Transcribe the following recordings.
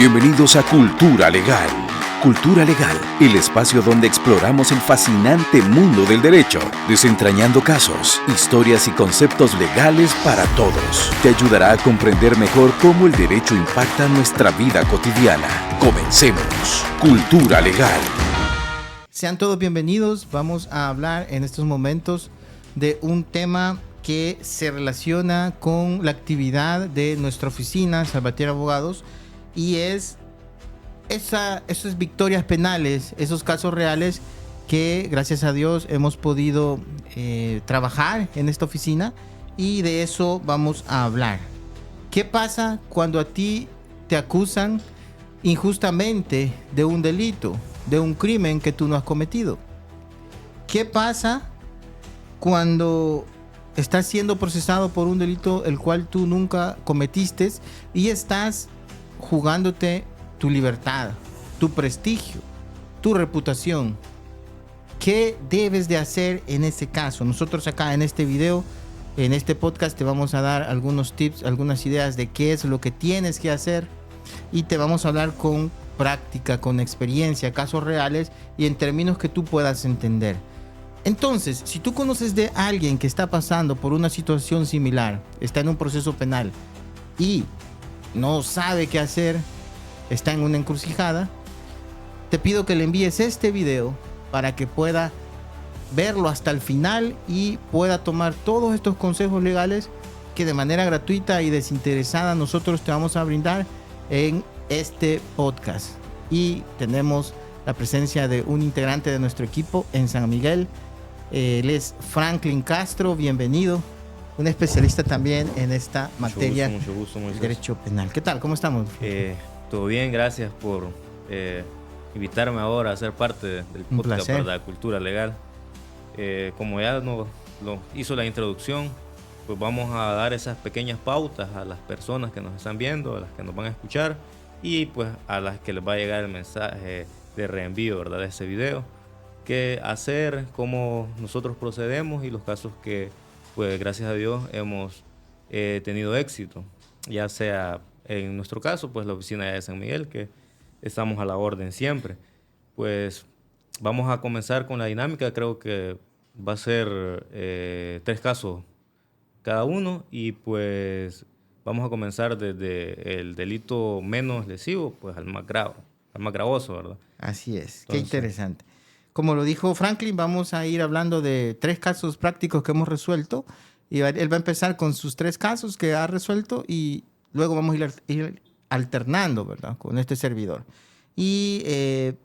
Bienvenidos a Cultura Legal. Cultura Legal, el espacio donde exploramos el fascinante mundo del derecho, desentrañando casos, historias y conceptos legales para todos. Te ayudará a comprender mejor cómo el derecho impacta nuestra vida cotidiana. Comencemos. Cultura Legal. Sean todos bienvenidos. Vamos a hablar en estos momentos de un tema que se relaciona con la actividad de nuestra oficina, Salvatierra Abogados, y es esas victorias penales, esos casos reales que gracias a Dios hemos podido trabajar en esta oficina, y de eso vamos a hablar. ¿Qué pasa cuando a ti te acusan injustamente de un delito, de un crimen que tú no has cometido? ¿Qué pasa cuando estás siendo procesado por un delito el cual tú nunca cometiste y estás jugándote tu libertad, tu prestigio, tu reputación? ¿Qué debes de hacer en ese caso? Nosotros acá en este video, en este podcast, te vamos a dar algunos tips, algunas ideas de qué es lo que tienes que hacer, y te vamos a hablar con práctica, con experiencia, casos reales y en términos que tú puedas entender. Entonces, si tú conoces de alguien que está pasando por una situación similar, está en un proceso penal y no sabe qué hacer, está en una encrucijada, te pido que le envíes este video para que pueda verlo hasta el final y pueda tomar todos estos consejos legales que de manera gratuita y desinteresada nosotros te vamos a brindar en este podcast. Y tenemos la presencia de un integrante de nuestro equipo en San Miguel. Él es Franklin Castro, bienvenido, un especialista también en esta materia. Mucho gusto, derecho penal. ¿Qué tal? ¿Cómo estamos? Todo bien, gracias por invitarme ahora a ser parte del podcast para la Cultura Legal. Como ya lo hizo la introducción, pues vamos a dar esas pequeñas pautas a las personas que nos están viendo, a las que nos van a escuchar y pues a las que les va a llegar el mensaje de reenvío, ¿verdad?, de ese video. Qué hacer, cómo nosotros procedemos y los casos que, pues gracias a Dios, hemos tenido éxito. Ya sea en nuestro caso, pues la oficina de San Miguel, que estamos a la orden siempre. Pues vamos a comenzar con la dinámica. Creo que va a ser 3 casos cada uno, y pues vamos a comenzar desde el delito menos lesivo pues al más grave, al más gravoso, ¿verdad? Así es. Qué interesante. Como lo dijo Franklin, vamos a ir hablando de 3 casos prácticos que hemos resuelto, y él va a empezar con sus 3 casos que ha resuelto y luego vamos a ir alternando, ¿verdad?, con este servidor. Y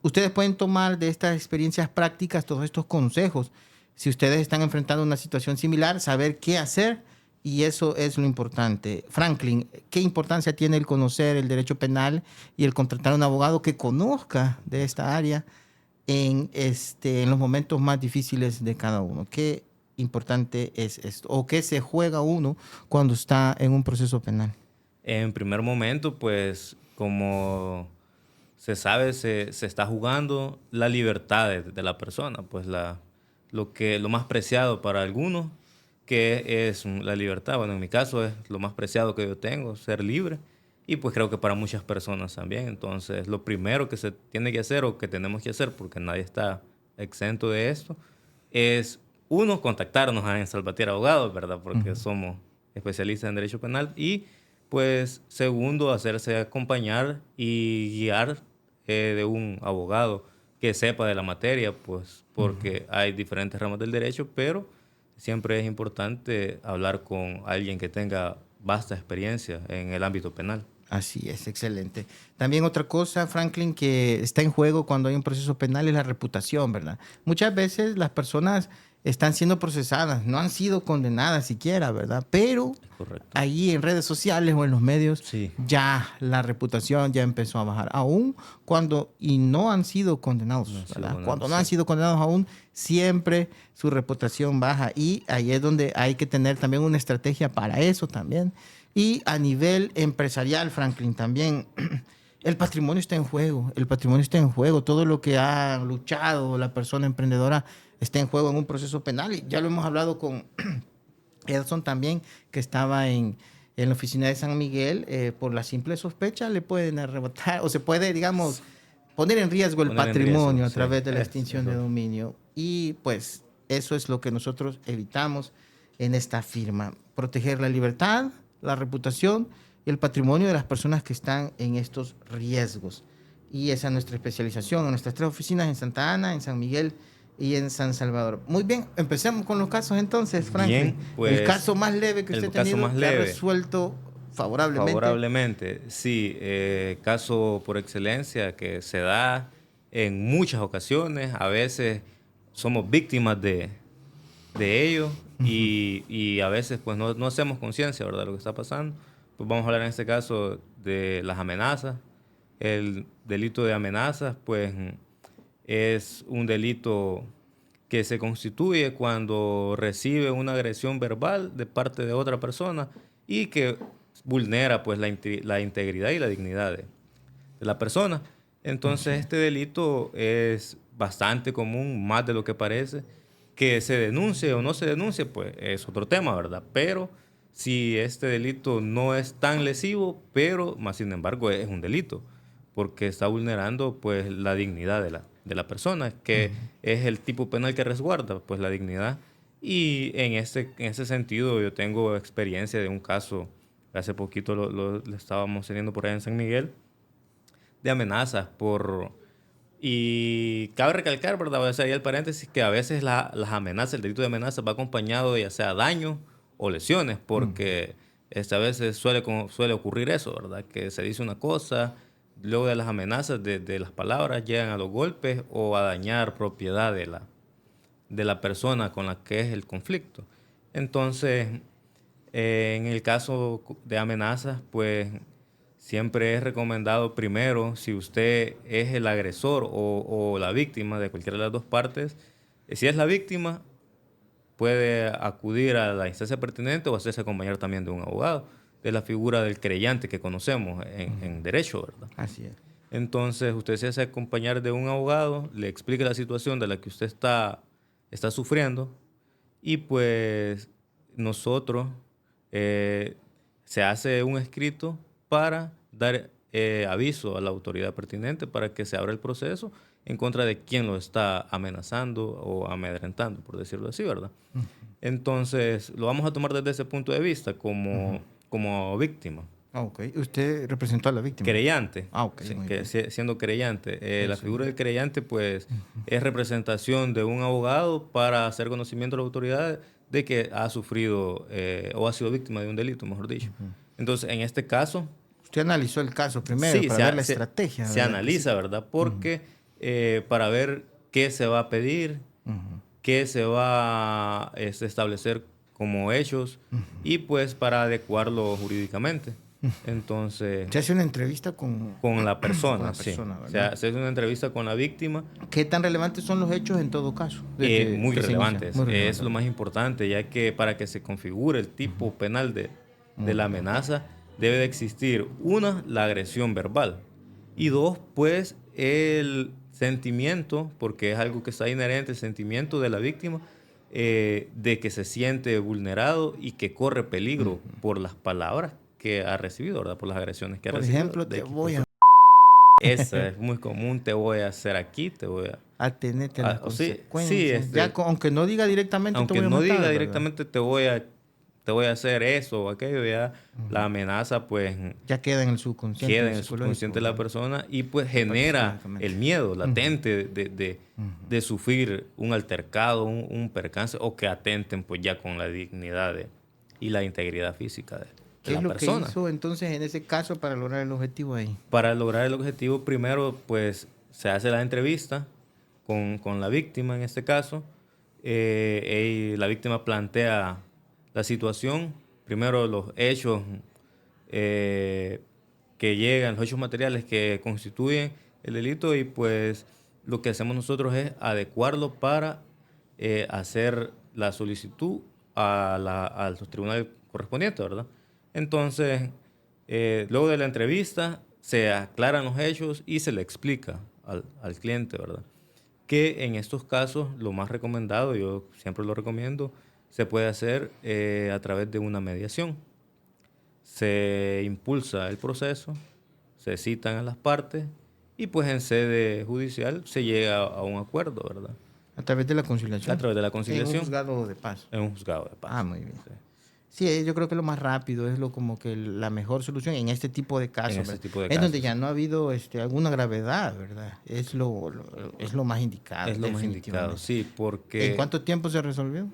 ustedes pueden tomar de estas experiencias prácticas todos estos consejos. Si ustedes están enfrentando una situación similar, saber qué hacer, y eso es lo importante. Franklin, ¿qué importancia tiene el conocer el derecho penal y el contratar a un abogado que conozca de esta área en los momentos más difíciles de cada uno? ¿Qué importante es esto? ¿O qué se juega uno cuando está en un proceso penal? En primer momento, pues como se sabe, se está jugando la libertad de la persona, pues lo más preciado para algunos, que es la libertad. Bueno, en mi caso es lo más preciado que yo tengo, ser libre, y pues creo que para muchas personas también. Entonces, lo primero que se tiene que hacer, o que tenemos que hacer, porque nadie está exento de esto, es, uno, contactarnos en Salvatierra Abogados, ¿verdad?, porque somos especialistas en derecho penal, y pues segundo, hacerse acompañar y guiar de un abogado que sepa de la materia, pues porque hay diferentes ramas del derecho, pero siempre es importante hablar con alguien que tenga vasta experiencia en el ámbito penal. Así es, excelente. También otra cosa, Franklin, que está en juego cuando hay un proceso penal es la reputación, ¿verdad? Muchas veces las personas están siendo procesadas, no han sido condenadas siquiera, ¿verdad? Pero ahí en redes sociales o en los medios, sí, ya la reputación ya empezó a bajar. Aún cuando no han sido condenados, ¿verdad? Cuando no han sido condenados aún, siempre su reputación baja. Y ahí es donde hay que tener también una estrategia para eso también. Y a nivel empresarial, Franklin, también el patrimonio está en juego. El patrimonio está en juego. Todo lo que ha luchado la persona emprendedora está en juego en un proceso penal. Y ya lo hemos hablado con Edson también, que estaba en en la oficina de San Miguel, por la simple sospecha, le pueden arrebatar o se puede, digamos, poner en riesgo el patrimonio a través de la extinción de dominio. Y pues eso es lo que nosotros evitamos en esta firma. Proteger la libertad, la reputación y el patrimonio de las personas que están en estos riesgos. Y esa es nuestra especialización en nuestras 3 oficinas en Santa Ana, en San Miguel y en San Salvador. Muy bien, empecemos con los casos entonces, Franklin. Bien, pues, el caso más leve que usted ha tenido, que ha resuelto favorablemente. Favorablemente, sí. Caso por excelencia que se da en muchas ocasiones. A veces somos víctimas de ello y a veces pues no hacemos conciencia, ¿verdad?, de lo que está pasando. Pues vamos a hablar en este caso de las amenazas. El delito de amenazas, pues, es un delito que se constituye cuando recibe una agresión verbal de parte de otra persona y que vulnera, pues, la integridad y la dignidad de la persona. Entonces, este delito es bastante común, más de lo que parece. Que se denuncie o no se denuncie, pues, es otro tema, ¿verdad? Pero si este delito no es tan lesivo, pero más sin embargo es un delito, porque está vulnerando, pues, la dignidad de la persona, que es el tipo penal que resguarda, pues, la dignidad. Y en ese sentido yo tengo experiencia de un caso, hace poquito lo estábamos teniendo por allá en San Miguel, de amenazas y cabe recalcar, ¿verdad? O sea, ahí el paréntesis, que a veces las amenazas, el delito de amenaza va acompañado de ya sea daño o lesiones, porque a veces suele ocurrir eso, ¿verdad? Que se dice una cosa, luego de las amenazas, de las palabras, llegan a los golpes o a dañar propiedad de la persona con la que es el conflicto. Entonces, en el caso de amenazas, pues siempre es recomendado primero, si usted es el agresor o la víctima de cualquiera de las dos partes, si es la víctima, puede acudir a la instancia pertinente o hacerse acompañar también de un abogado, de la figura del creyente que conocemos en derecho, ¿verdad? Así es. Entonces, usted se hace acompañar de un abogado, le explica la situación de la que usted está sufriendo y pues nosotros se hace un escrito para dar aviso a la autoridad pertinente para que se abra el proceso en contra de quien lo está amenazando o amedrentando, por decirlo así, ¿verdad? Entonces, lo vamos a tomar desde ese punto de vista como víctima. Ah, ok. Usted representó a la víctima. Querellante. Ah, ok. Siendo querellante. La figura del querellante, pues, es representación de un abogado para hacer conocimiento a la autoridad de que ha sufrido o ha sido víctima de un delito, mejor dicho. Entonces, en este caso... Usted analizó el caso primero para ver la estrategia. Se analiza, ¿verdad? Porque para ver qué se va a pedir, qué se va a establecer como hechos y pues para adecuarlo jurídicamente. Entonces... Se hace una entrevista con la persona, sí. ¿verdad? O sea, se hace una entrevista con la víctima. ¿Qué tan relevantes son los hechos en todo caso? Muy relevantes. Es lo más importante, ya que para que se configure el tipo penal de la amenaza, debe de existir, una, la agresión verbal, y dos, pues, el sentimiento, porque es algo que está inherente, el sentimiento de la víctima, de que se siente vulnerado y que corre peligro por las palabras que ha recibido, ¿verdad? Por las agresiones que ha recibido. Por ejemplo, te voy a... Esa es muy común, te voy a hacer aquí, te voy a... Atenete a las consecuencias. Sí, aunque no diga directamente aunque te voy a no matar, diga ¿verdad? directamente te voy a hacer eso o aquello, ya la amenaza pues ya queda en el subconsciente. Queda en el subconsciente de la persona y pues genera el miedo latente de sufrir un altercado, un percance o que atenten pues ya con la dignidad y la integridad física de ¿Qué es la lo persona. que hizo entonces en ese caso para lograr el objetivo ahí? Para lograr el objetivo, primero pues se hace la entrevista con la víctima en este caso. La víctima plantea la situación, primero los hechos que llegan, los hechos materiales que constituyen el delito y pues lo que hacemos nosotros es adecuarlo para hacer la solicitud a los tribunales correspondientes, ¿verdad? Entonces, luego de la entrevista se aclaran los hechos y se le explica al cliente, ¿verdad? Que en estos casos lo más recomendado, yo siempre lo recomiendo, se puede hacer a través de una mediación. se impulsa el proceso, se citan a las partes y pues en sede judicial se llega a un acuerdo, ¿verdad? A través de la conciliación. A través de la conciliación. En un juzgado de paz. En un juzgado de paz. Ah, muy bien. Sí, yo creo que lo más rápido es como que la mejor solución en este tipo de casos. Es donde ya no ha habido alguna gravedad, ¿verdad? Es lo más indicado. Es lo más indicado, sí, porque... ¿En cuánto tiempo se resolvió?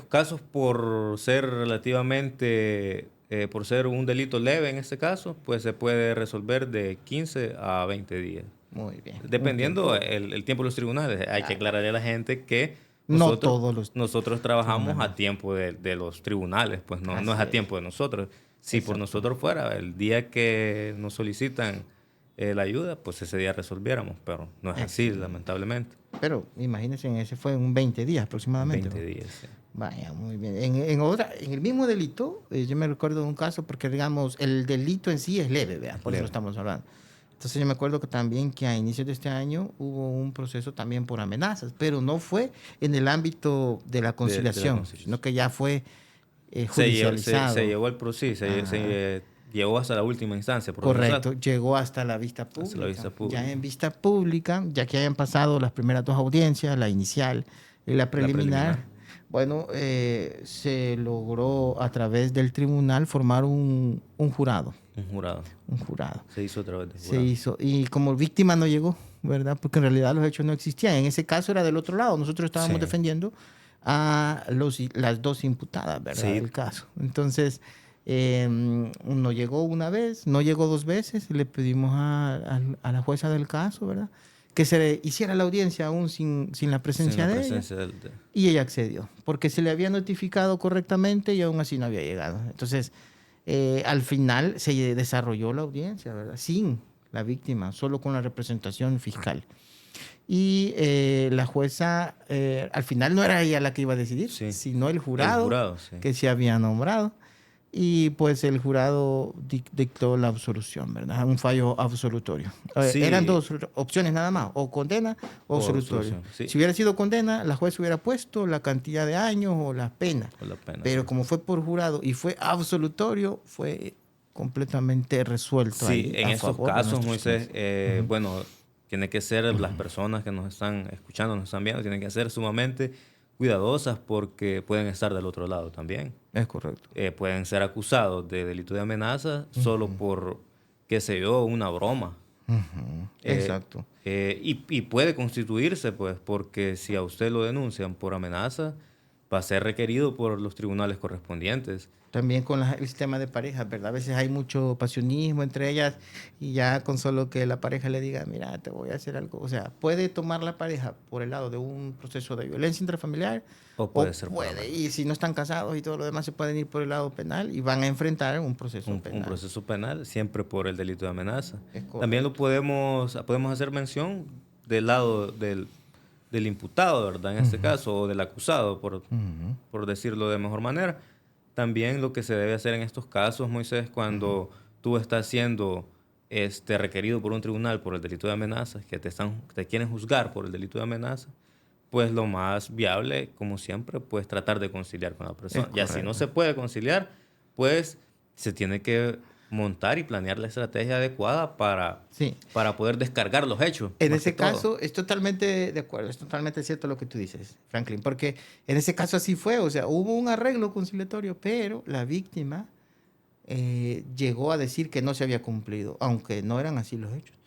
Casos por ser relativamente, por ser un delito leve en este caso, pues se puede resolver de 15 a 20 días. Muy bien. Dependiendo el tiempo de los tribunales. Hay que aclararle a la gente que nosotros trabajamos a tiempo de los tribunales, pues no es a tiempo de nosotros. Si por nosotros fuera, el día que nos solicitan la ayuda, pues ese día resolviéramos, pero no es así, lamentablemente. Pero imagínense, ese fue en 20 días aproximadamente. 20 días, sí. Vaya, muy bien. En el mismo delito, yo me recuerdo de un caso, porque digamos, el delito en sí es leve, ¿verdad? Por eso estamos hablando. Entonces yo me acuerdo que también que a inicios de este año hubo un proceso también por amenazas, pero no fue en el ámbito de la conciliación, sino que ya fue judicializado. Se llevó el proceso, se llegó hasta la última instancia. Correcto, llegó hasta la vista pública. Ya en vista pública, ya que hayan pasado las primeras dos audiencias, la inicial y la preliminar. Bueno, se logró a través del tribunal formar un jurado. Un jurado. Se hizo a través del jurado. Se hizo. Y como víctima no llegó, ¿verdad? Porque en realidad los hechos no existían. En ese caso era del otro lado. Nosotros estábamos defendiendo a las dos imputadas, ¿verdad? Sí. Del caso. Entonces, no llegó una vez, no llegó dos veces. Le pedimos a la jueza del caso, ¿verdad? Que se hiciera la audiencia aún sin la presencia de ella. Y ella accedió, porque se le había notificado correctamente y aún así no había llegado. Entonces, al final se desarrolló la audiencia, ¿verdad? Sin la víctima, solo con la representación fiscal. Y la jueza, al final no era ella la que iba a decidir, sino el jurado que se había nombrado. Y pues el jurado dictó la absolución, ¿verdad? Un fallo absolutorio. Eran dos opciones nada más, o condena o absolutorio. Si hubiera sido condena, la juez hubiera puesto la cantidad de años o la pena. Pero como fue por jurado y fue absolutorio, fue completamente resuelto. Sí, en esos casos, Moisés, bueno, tiene que ser las personas que nos están escuchando, nos están viendo, tienen que ser sumamente cuidadosas porque pueden estar del otro lado también. Es correcto. Pueden ser acusados de delito de amenaza solo por, qué sé yo, una broma. Exacto. Y puede constituirse, pues, porque si a usted lo denuncian por amenaza, va a ser requerido por los tribunales correspondientes. También con el sistema de parejas, ¿verdad? A veces hay mucho pasionismo entre ellas y ya con solo que la pareja le diga, mira, te voy a hacer algo. O sea, puede tomar la pareja por el lado de un proceso de violencia intrafamiliar o puede ser y si no están casados y todo lo demás se pueden ir por el lado penal y van a enfrentar un proceso penal. Un proceso penal siempre por el delito de amenaza. También lo podemos hacer mención del lado del imputado, ¿verdad? En este caso, o del acusado, por decirlo de mejor manera. También lo que se debe hacer en estos casos, Moisés, cuando tú estás siendo requerido por un tribunal por el delito de amenaza, que te quieren juzgar por el delito de amenaza, pues lo más viable, como siempre, pues tratar de conciliar con la persona. Ya si no se puede conciliar, pues se tiene que montar y planear la estrategia adecuada para poder descargar los hechos. En ese caso, es totalmente de acuerdo, es totalmente cierto lo que tú dices, Franklin, porque en ese caso así fue, o sea, hubo un arreglo conciliatorio, pero la víctima llegó a decir que no se había cumplido, aunque no eran así los hechos.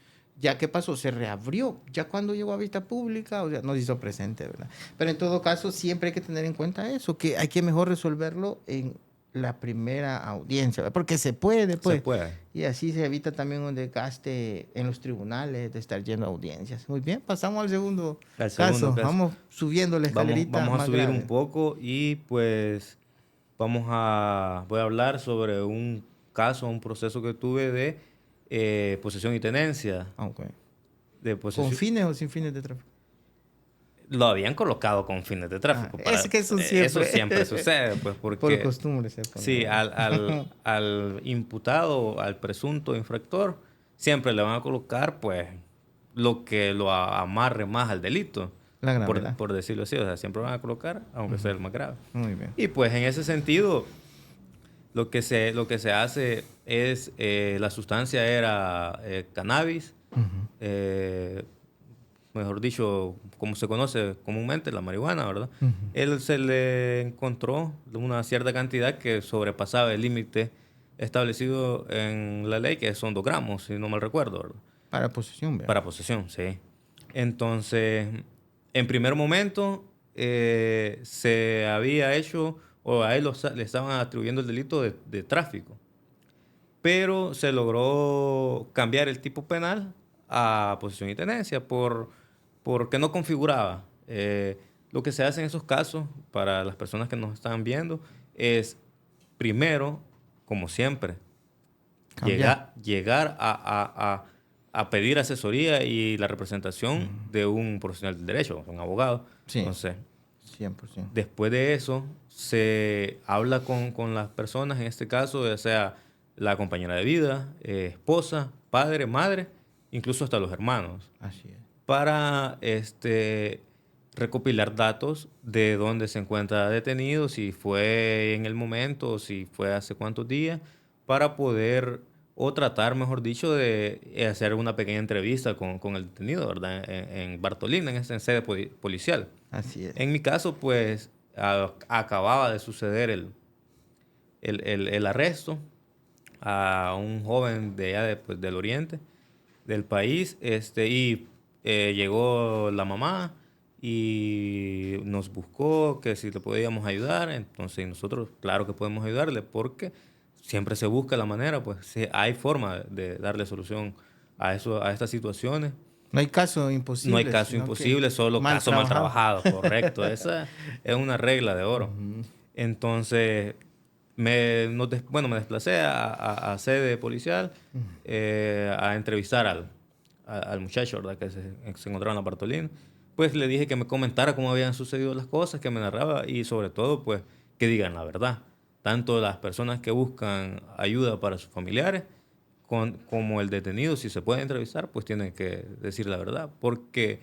Ya, ¿qué pasó? Se reabrió. Ya cuando llegó a vista pública, o sea, nos hizo presente, ¿verdad? Pero en todo caso, siempre hay que tener en cuenta eso, que hay que mejor resolverlo en la primera audiencia, ¿verdad? Porque se puede, pues. Se puede. Y así se evita también un desgaste en los tribunales de estar yendo a audiencias. Muy bien, pasamos al segundo caso. Vamos subiendo la escalerita. Vamos a subir un poco y pues voy a hablar sobre un caso, un proceso que tuve de posesión y tenencia. Okay. De posesión. ¿Con fines o sin fines de tráfico? Lo habían colocado con fines de tráfico. Es que eso siempre sucede, pues, porque... Por costumbre. Sí, al imputado, al presunto infractor, siempre le van a colocar, pues, lo que lo amarre más al delito. La gravedad. Por decirlo así. O sea, siempre van a colocar, aunque sea el más grave. Muy bien. Y, pues, en ese sentido, lo que se hace es, la sustancia era cannabis, mejor dicho, como se conoce comúnmente, la marihuana, ¿verdad? Él se le encontró una cierta cantidad que sobrepasaba el límite establecido en la ley, que son 2 gramos, si no mal recuerdo, ¿verdad? Para posesión, ¿verdad? Para posesión, sí. Entonces, en primer momento, se había hecho, o a él le estaban atribuyendo el delito de tráfico, pero se logró cambiar el tipo penal a posesión y tenencia porque no configuraba. Lo que se hace en esos casos, para las personas que nos están viendo, es primero, como siempre, llegar a pedir asesoría y la representación de un profesional del derecho, un abogado. Sí. Entonces, 100%. después de eso, se habla con las personas, en este caso, ya sea la compañera de vida, esposa, padre, madre, incluso hasta los hermanos, Así es. para recopilar datos de dónde se encuentra detenido, si fue en el momento o si fue hace cuántos días, para poder, o tratar, mejor dicho, de hacer una pequeña entrevista con el detenido, ¿verdad? En Bartolina, en sede policial. Así es. En mi caso, pues, acababa de suceder el arresto a un joven de allá pues, del oriente del país, y llegó la mamá y nos buscó que si le podíamos ayudar. Entonces nosotros, claro que podemos ayudarle, porque siempre se busca la manera, pues hay forma de darle solución a estas situaciones. No hay caso imposible. No hay caso imposible, solo caso mal trabajado, correcto. Esa es una regla de oro. Entonces, me desplacé a sede policial, a entrevistar al muchacho, ¿verdad? Que se encontraba en la Bartolina. Pues le dije que me comentara cómo habían sucedido las cosas, que me narraba y sobre todo, pues, que digan la verdad. Tanto las personas que buscan ayuda para sus familiares, como el detenido, si se puede entrevistar, pues tienen que decir la verdad. Porque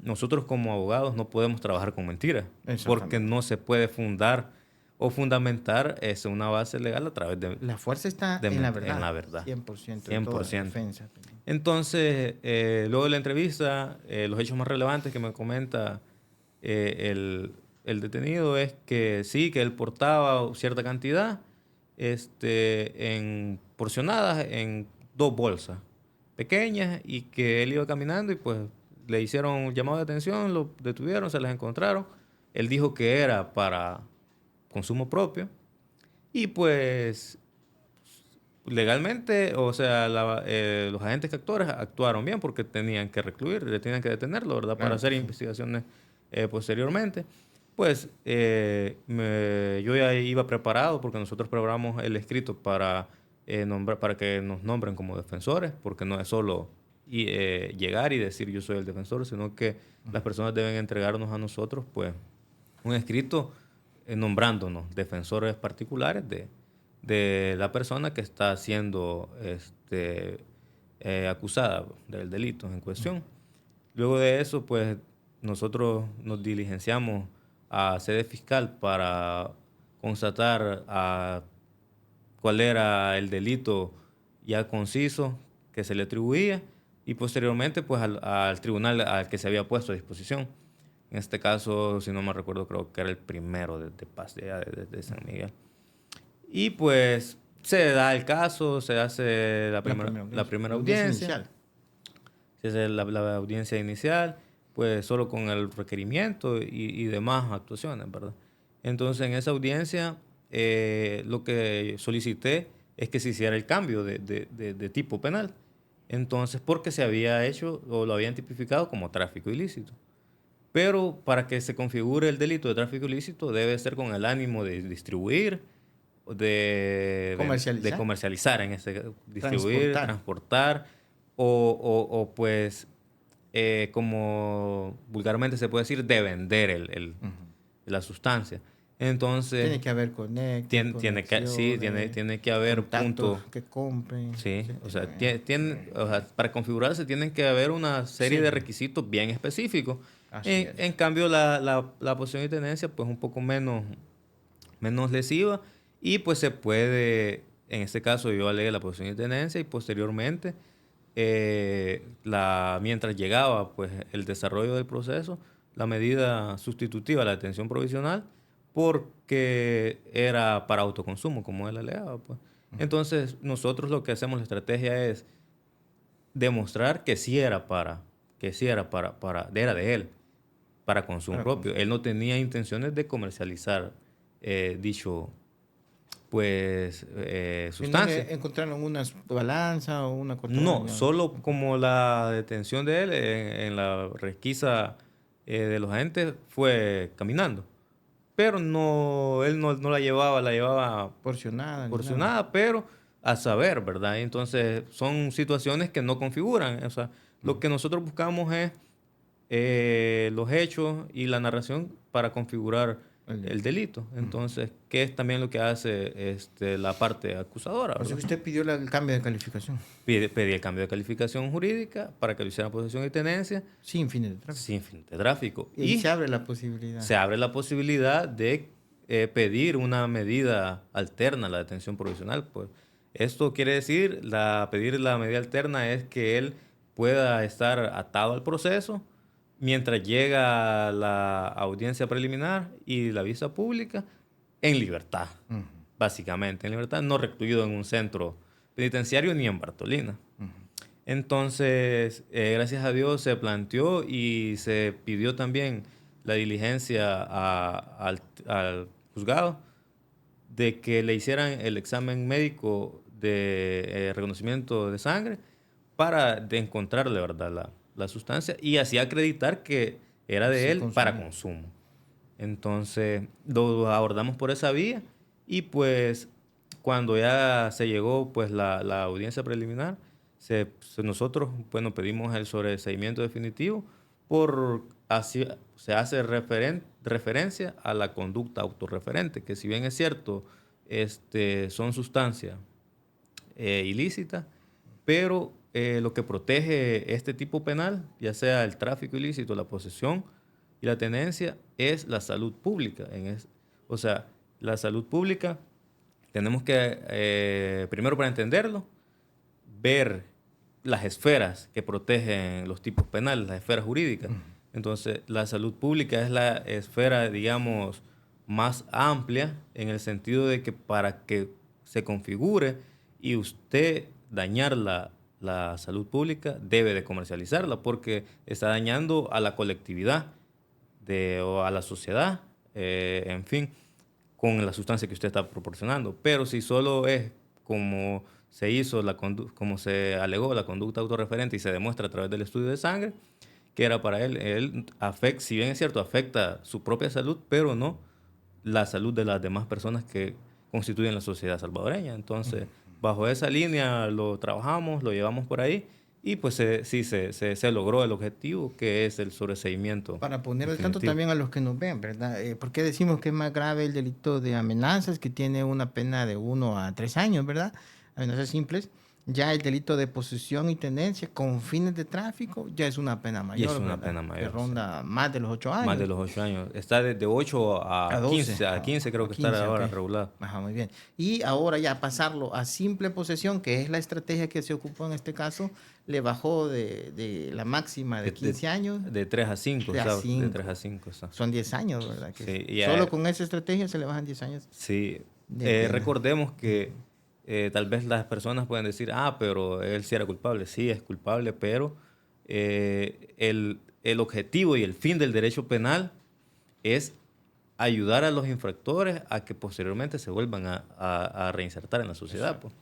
nosotros como abogados no podemos trabajar con mentiras. Porque no se puede fundar o fundamentar una base legal a través de... La fuerza está en la verdad. En la verdad. 100%. 100%. Defensa. Entonces, luego de la entrevista, los hechos más relevantes que me comenta el detenido es que sí, que él portaba cierta cantidad porcionadas en 2 bolsas pequeñas, y que él iba caminando y pues le hicieron un llamado de atención, lo detuvieron, se las encontraron. Él dijo que era para consumo propio y pues legalmente, o sea, los agentes captores actuaron bien porque tenían que recluir, tenían que detenerlo, ¿verdad? Para hacer investigaciones posteriormente. Pues yo ya iba preparado porque nosotros preparamos el escrito para que nos nombren como defensores, porque no es solo llegar y decir yo soy el defensor, sino que las personas deben entregarnos a nosotros pues un escrito nombrándonos defensores particulares de la persona que está siendo acusada del delito en cuestión. Luego de eso, pues nosotros nos diligenciamos a sede fiscal para constatar cuál era el delito ya conciso que se le atribuía, y posteriormente pues al tribunal al que se había puesto a disposición. En este caso, si no me recuerdo, creo que era el primero de Paz de San Miguel. Y pues se da el caso, se hace la primera audiencia. Se hace la audiencia inicial, pues solo con el requerimiento y demás actuaciones, ¿verdad? Entonces, en esa audiencia, lo que solicité es que se hiciera el cambio de tipo penal. Entonces, porque se había hecho o lo habían tipificado como tráfico ilícito. Pero para que se configure el delito de tráfico ilícito debe ser con el ánimo de distribuir, de comercializar, distribuir, transportar o pues, como vulgarmente se puede decir, de vender la sustancia. Entonces... Tiene que haber tiene que haber puntos que compren. Sí, o sea, para configurarse tienen que haber una serie de requisitos bien específicos. En cambio, la posesión y tenencia, pues un poco menos lesiva, Y pues se puede, en este caso yo alegué la posesión y tenencia y posteriormente, mientras llegaba pues el desarrollo del proceso, la medida sustitutiva a la detención provisional, porque era para autoconsumo, como él alegaba, pues. Entonces, nosotros lo que hacemos, la estrategia es demostrar que sí era era de él, para consumo propio. Él no tenía intenciones de comercializar dicho, pues, sustancia. ¿No encontraron una balanza o una cortada? No, solo como la detención de él en la requisa de los agentes fue caminando. Pero no, él no la llevaba porcionada, pero a saber, ¿verdad? Y entonces son situaciones que no configuran. O sea, lo que nosotros buscamos es los hechos y la narración para configurar el delito. Entonces, ¿qué es también lo que hace la parte acusadora? O sea, que usted pidió el cambio de calificación. Pedí el cambio de calificación jurídica para que lo hicieran posesión y tenencia. Sin fines de tráfico. Sin fines de tráfico. Y se abre la posibilidad. Se abre la posibilidad de pedir una medida alterna a la detención provisional. Pues esto quiere decir, pedir la medida alterna es que él pueda estar atado al proceso mientras llega la audiencia preliminar y la vista pública en libertad, básicamente, en libertad, no recluido en un centro penitenciario ni en Bartolina. Entonces, gracias a Dios se planteó y se pidió también la diligencia al juzgado de que le hicieran el examen médico de reconocimiento de sangre para encontrarle, ¿verdad?, la sustancia y así acreditar que era de él para consumo. Entonces, lo abordamos por esa vía y pues cuando ya se llegó pues la audiencia preliminar, nosotros bueno, pedimos el sobreseimiento definitivo así se hace referencia a la conducta autorreferente, que si bien es cierto, son sustancias ilícitas, pero lo que protege este tipo penal, ya sea el tráfico ilícito, la posesión y la tenencia, es la salud pública. O sea, la salud pública, tenemos que, primero para entenderlo, ver las esferas que protegen los tipos penales, las esferas jurídicas. Entonces, la salud pública es la esfera, digamos, más amplia en el sentido de que para que se configure y usted dañar la salud pública, debe de comercializarla porque está dañando a la colectividad o a la sociedad, en fin, con la sustancia que usted está proporcionando. Pero si solo es como se hizo, como se alegó la conducta autorreferente y se demuestra a través del estudio de sangre, que era para él afecta, si bien es cierto, afecta su propia salud, pero no la salud de las demás personas que constituyen la sociedad salvadoreña. Entonces, bajo esa línea lo trabajamos, lo llevamos por ahí y pues se logró el objetivo, que es el sobreseimiento. Para poner al tanto también a los que nos ven, ¿verdad? ¿Por qué decimos que es más grave el delito de amenazas, que tiene una pena de 1 a 3 años, ¿verdad? Amenazas simples. Ya el delito de posesión y tenencia con fines de tráfico ya es una pena mayor. Y es una pena mayor. Que ronda más de los 8 años. Más de los 8 años. Está de 8 a 12, 15 creo que 15, está ahora regulado. Ajá, muy bien. Y ahora ya pasarlo a simple posesión, que es la estrategia que se ocupó en este caso, le bajó de la máxima de 15 años. De 3 a 5. De 3 a 5. Son 10 años, ¿verdad? Que sí, solo con esa estrategia se le bajan 10 años. Sí. Recordemos que tal vez las personas pueden decir, pero él sí era culpable. Sí, es culpable, pero el objetivo y el fin del derecho penal es ayudar a los infractores a que posteriormente se vuelvan a reinsertar en la sociedad, pues,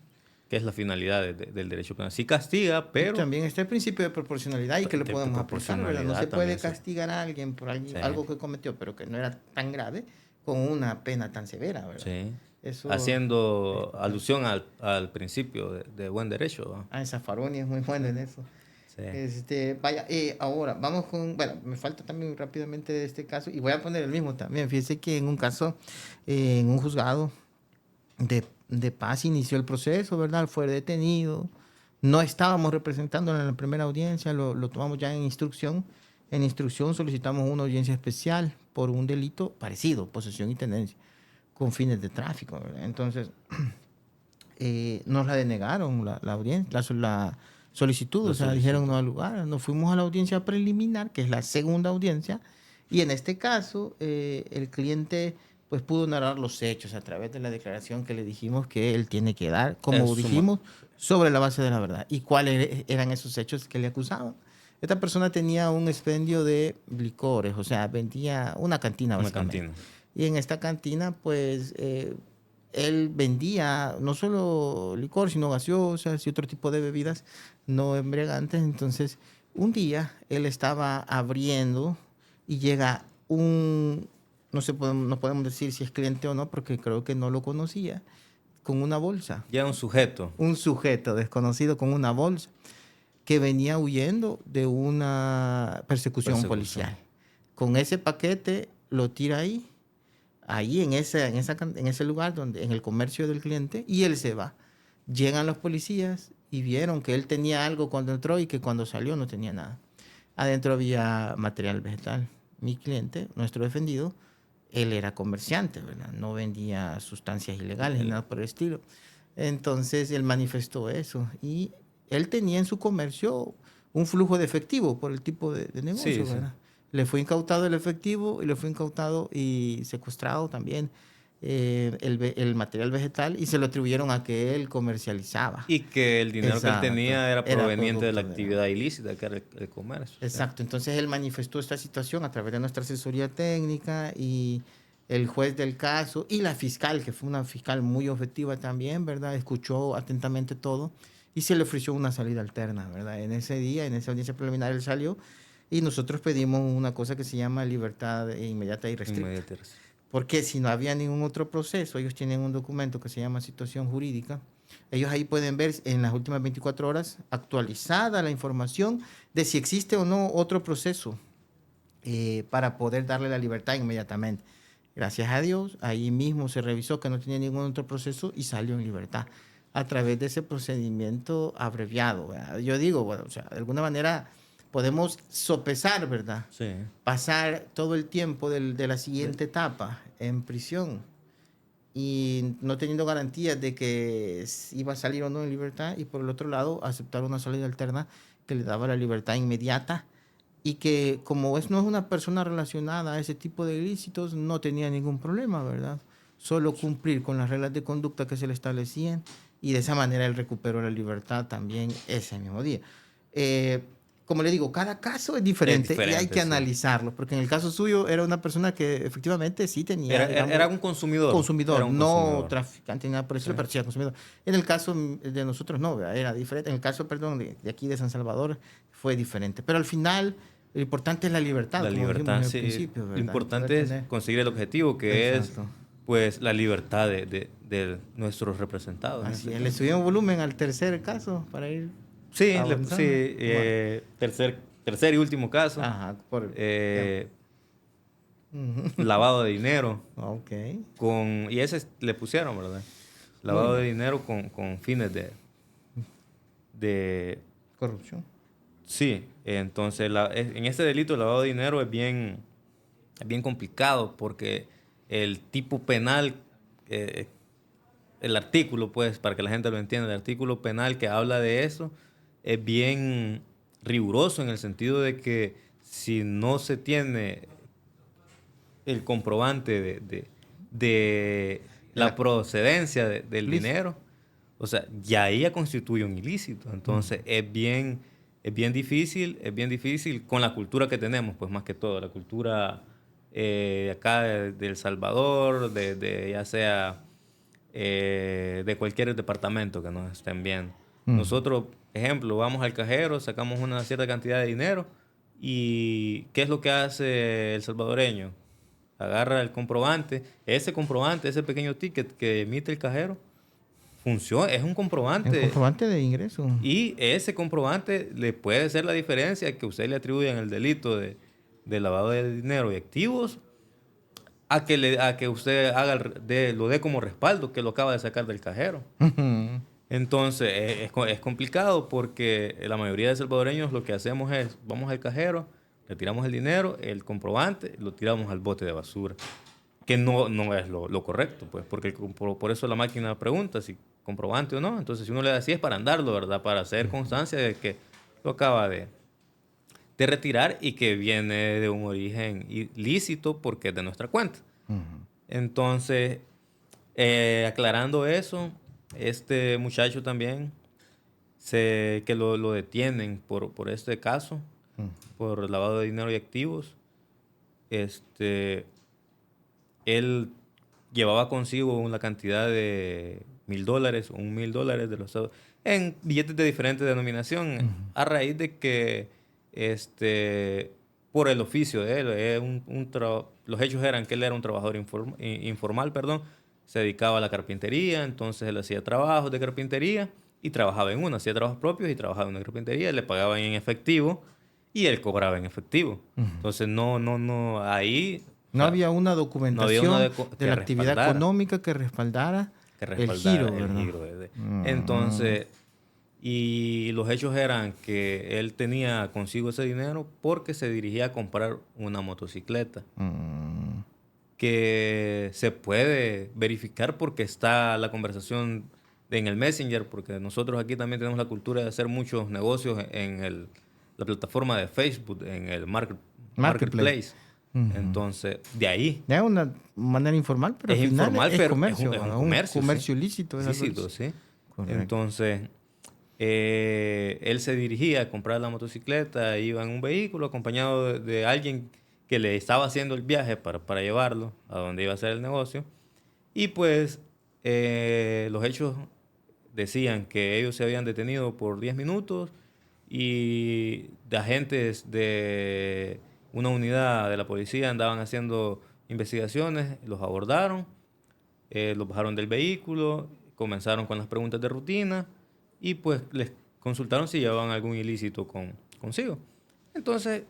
que es la finalidad del derecho penal. Sí castiga, pero... Y también está el principio de proporcionalidad y que lo podemos aplicar, ¿verdad? No se puede castigar a alguien por algo que cometió, pero que no era tan grave, con una pena tan severa, ¿verdad? Sí. Eso, haciendo alusión al principio de buen derecho, ¿no? Zaffaroni es muy bueno en eso. Sí. Ahora vamos con, me falta también rápidamente de este caso y voy a poner el mismo también. Fíjese que en un caso, en un juzgado de paz inició el proceso, ¿verdad? Fue detenido. No estábamos representándolo en la primera audiencia, lo tomamos ya en instrucción. En instrucción solicitamos una audiencia especial por un delito parecido, posesión y tenencia, con fines de tráfico, ¿verdad? Entonces, nos la denegaron la audiencia, la solicitud, o sea, dijeron no al lugar. Nos fuimos a la audiencia preliminar, que es la segunda audiencia, y en este caso, el cliente pues pudo narrar los hechos a través de la declaración que le dijimos que él tiene que dar, como dijimos, sobre la base de la verdad. ¿Y cuáles eran esos hechos que le acusaban? Esta persona tenía un expendio de licores, o sea, vendía una cantina básicamente. Una cantina. Y en esta cantina, pues, él vendía no solo licor, sino gaseosas y otro tipo de bebidas no embriagantes. Entonces, un día él estaba abriendo y llega no podemos decir si es cliente o no, porque creo que no lo conocía, con una bolsa. Ya un sujeto. Un sujeto desconocido con una bolsa que venía huyendo de una persecución policial. Con ese paquete lo tira ahí en ese lugar, en el comercio del cliente, y él se va. Llegan los policías y vieron que él tenía algo cuando entró y que cuando salió no tenía nada. Adentro había material vegetal. Mi cliente, nuestro defendido, él era comerciante, ¿verdad? No vendía sustancias ilegales ni nada por el estilo. Entonces él manifestó eso y él tenía en su comercio un flujo de efectivo por el tipo de negocio, ¿verdad? Sí. Le fue incautado el efectivo y le fue incautado y secuestrado también el material vegetal y se lo atribuyeron a que él comercializaba. Y que el dinero que él tenía era proveniente de la actividad ilícita, que era el comercio. Exacto. Entonces él manifestó esta situación a través de nuestra asesoría técnica y el juez del caso y la fiscal, que fue una fiscal muy objetiva también, ¿verdad? Escuchó atentamente todo y se le ofreció una salida alterna, ¿verdad? En ese día, en esa audiencia preliminar, él salió y nosotros pedimos una cosa que se llama libertad inmediata y restricta. Porque si no había ningún otro proceso, ellos tienen un documento que se llama situación jurídica. Ellos ahí pueden ver en las últimas 24 horas actualizada la información de si existe o no otro proceso para poder darle la libertad inmediatamente. Gracias a Dios, ahí mismo se revisó que no tenía ningún otro proceso y salió en libertad a través de ese procedimiento abreviado, ¿verdad? Yo digo, bueno, o sea, de alguna manera podemos sopesar, ¿verdad? Sí. Pasar todo el tiempo de la siguiente etapa en prisión y no teniendo garantías de que iba a salir o no en libertad, y por el otro lado aceptar una salida alterna que le daba la libertad inmediata y que como no es una persona relacionada a ese tipo de ilícitos, no tenía ningún problema, ¿verdad? Solo cumplir con las reglas de conducta que se le establecían y de esa manera él recuperó la libertad también ese mismo día. Como le digo, cada caso es diferente y hay que analizarlo, porque en el caso suyo era una persona que efectivamente sí tenía... Era un consumidor. Consumidor, no traficante ni nada por eso, pero sí era consumidor. En el caso de nosotros no, era diferente. En el caso, perdón, de aquí de San Salvador fue diferente. Pero al final, lo importante es la libertad. La libertad, sí. Principio, ¿verdad? Lo importante es conseguir el objetivo, que Exacto. es pues la libertad de nuestros representados. Así es. Le subimos volumen al tercer caso para ir... Sí, tercer y último caso. Ajá, lavado de dinero. Ok. Y ese le pusieron, ¿verdad? Lavado de dinero con fines de corrupción. Sí, entonces en este delito de lavado de dinero es bien complicado porque el tipo penal, el artículo, pues, para que la gente lo entienda, el artículo penal que habla de eso es bien riguroso en el sentido de que si no se tiene el comprobante de la procedencia del dinero, o sea, ya constituye un ilícito. Entonces es bien difícil con la cultura que tenemos, pues más que todo, la cultura acá de El Salvador, ya sea de cualquier departamento que nos estén viendo. Nosotros, ejemplo, vamos al cajero, sacamos una cierta cantidad de dinero y ¿qué es lo que hace el salvadoreño? Agarra el comprobante, ese pequeño ticket que emite el cajero, funciona, es un comprobante. Es un comprobante de ingreso. Y ese comprobante le puede ser la diferencia que usted le atribuyan el delito de lavado de dinero y activos a que usted lo dé como respaldo que lo acaba de sacar del cajero. Entonces es complicado porque la mayoría de salvadoreños lo que hacemos es vamos al cajero, retiramos el dinero, el comprobante, lo tiramos al bote de basura. que no es lo correcto, pues, porque por eso la máquina pregunta si comprobante o no. Entonces, si uno le da así es para andarlo, ¿verdad? Para hacer constancia de que lo acaba de retirar y que viene de un origen ilícito porque es de nuestra cuenta. Entonces, aclarando eso, este muchacho también, que lo detienen por este caso, por lavado de dinero y activos. Él llevaba consigo una cantidad de $1,000 o $1,000 de los Estados en billetes de diferente denominación, a raíz de que por el oficio de él, los hechos eran que él era un trabajador informal, perdón, se dedicaba a la carpintería, entonces él hacía trabajos de carpintería y trabajaba en hacía trabajos propios y trabajaba en una carpintería, le pagaban en efectivo y él cobraba en efectivo. Entonces ahí... No había una documentación de la actividad económica que respaldara el giro, ¿verdad? Entonces, y los hechos eran que él tenía consigo ese dinero porque se dirigía a comprar una motocicleta. Que se puede verificar porque está la conversación en el Messenger, porque nosotros aquí también tenemos la cultura de hacer muchos negocios en la plataforma de Facebook, en el Marketplace. Entonces, de ahí. Es una manera informal, pero es informal, es pero comercio. Es un comercio. Un comercio ilícito. Ilícito, sí. Correcto. Entonces, él se dirigía a comprar la motocicleta, iba en un vehículo acompañado de alguien que le estaba haciendo el viaje para llevarlo a donde iba a hacer el negocio. Y pues los hechos decían que ellos se habían detenido por 10 minutos y de agentes de una unidad de la policía andaban haciendo investigaciones, los abordaron, los bajaron del vehículo, comenzaron con las preguntas de rutina y pues les consultaron si llevaban algún ilícito consigo. Entonces,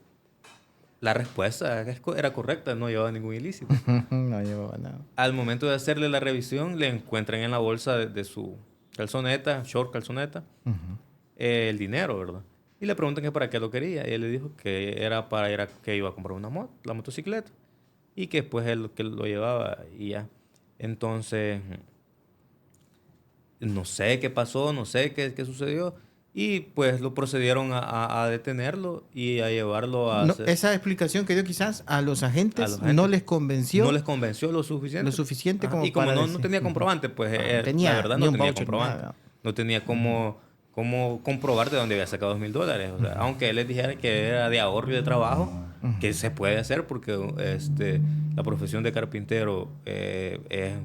la respuesta era correcta, no llevaba ningún ilícito. No llevaba nada. Al momento de hacerle la revisión, le encuentran en la bolsa de su calzoneta, short calzoneta, el dinero, ¿verdad? Y le preguntan que para qué lo quería. Y él le dijo que era que iba a comprar la motocicleta. Y que después él que lo llevaba y ya. Entonces, no sé qué pasó, no sé qué sucedió. Y pues lo procedieron a detenerlo y a llevarlo a... Esa explicación que dio quizás a los agentes no les convenció. No les convenció lo suficiente. Lo suficiente como y como no tenía comprobante, pues la verdad no tenía comprobante. No tenía cómo comprobar de dónde había sacado $2,000. O sea, aunque él les dijera que era de ahorro y de trabajo, que se puede hacer porque la profesión de carpintero es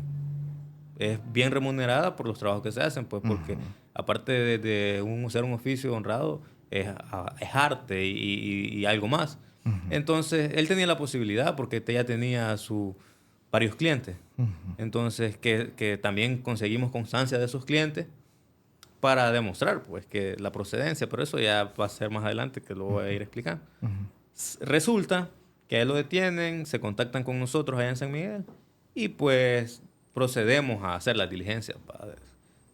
bien remunerada por los trabajos que se hacen, pues porque aparte de ser un oficio honrado, es arte y algo más. Entonces, él tenía la posibilidad porque ya tenía varios clientes. Entonces, que también conseguimos constancia de esos clientes para demostrar pues que la procedencia, pero eso ya va a ser más adelante que lo voy a ir explicando. Resulta que a él lo detienen, se contactan con nosotros allá en San Miguel y pues procedemos a hacer las diligencias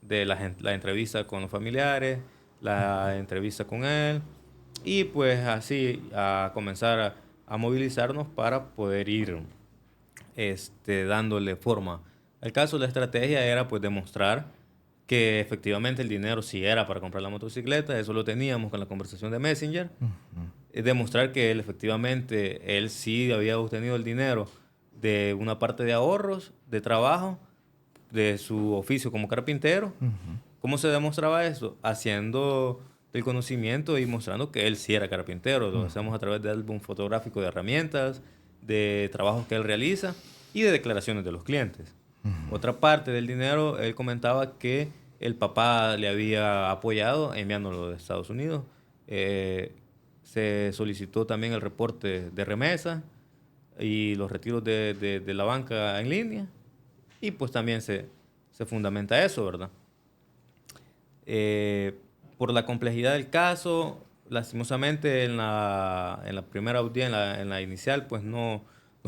de la entrevista con los familiares, la entrevista con él y pues así a comenzar a movilizarnos para poder ir dándole forma. El caso, la estrategia era pues demostrar que efectivamente el dinero sí era para comprar la motocicleta, eso lo teníamos con la conversación de Messenger. Demostrar que él sí había obtenido el dinero de una parte de ahorros, de trabajo, de su oficio como carpintero. ¿Cómo se demostraba eso? Haciendo el conocimiento y mostrando que él sí era carpintero. Lo hacemos a través de álbum fotográfico de herramientas, de trabajos que él realiza y de declaraciones de los clientes. Otra parte del dinero, él comentaba que el papá le había apoyado enviándolo de Estados Unidos. Se solicitó también el reporte de remesa y los retiros de la banca en línea. Y pues también se fundamenta eso, ¿verdad? Por la complejidad del caso, lastimosamente en la primera audiencia, en la inicial, pues no